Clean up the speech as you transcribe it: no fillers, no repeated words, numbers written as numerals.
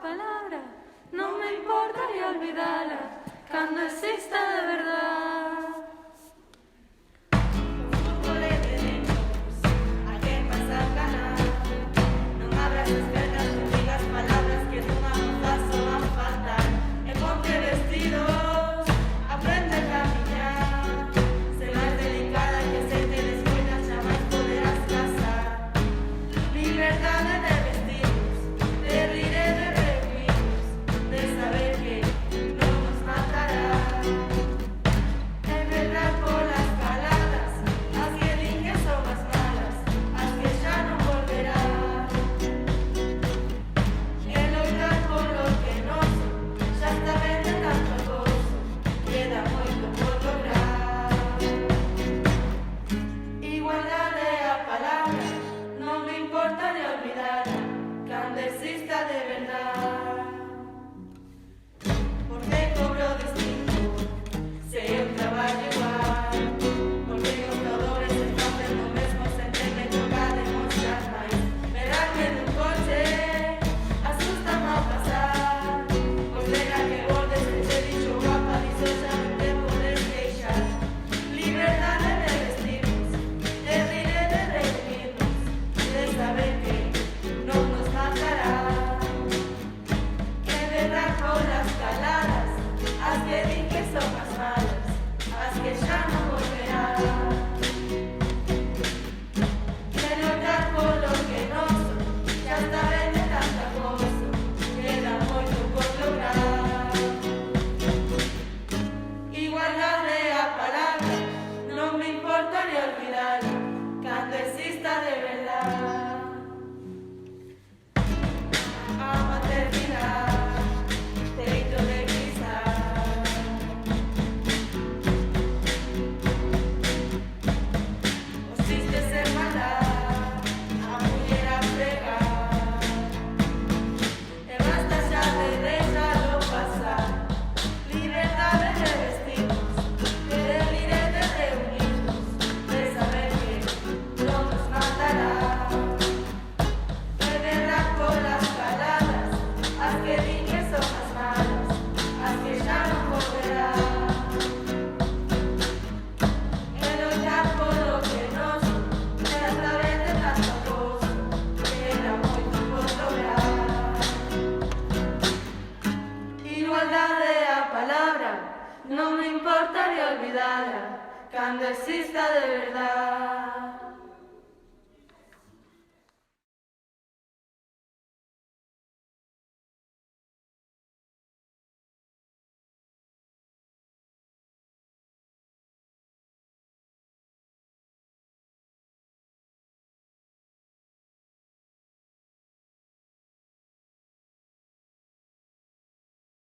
palabra, non me importaría olvidala cando exista de verdad. Exista de verdad, porque cobro distinto, sei un traballo igual, porque os doadores están vendo mesmo sen ter que tocar demostrar máis. Verarme nun coche, asústame ao pasar, pois verá que bordes que te dixo guapa, dixo xa non te podes queixar. Liberdade de vestirnos, de rir e de reunirnos, de saber que non nos matará. Cuando exista de verdad, a maternidad, teito de cristal, os chistes en maldad, a muller a fregar, e basta xa de deixalo pasar. Liberdade de vestirnos, de rir e de reunirnos, de saber que non nos matará, de berrar polas caladas, as que din que son as malas, as que xa non volverán, e loitar polo que nos é a través de tanta cousa, queda moito por lograr. Igualdade é a palabra, non me importaría olvidala cando exista de verdad.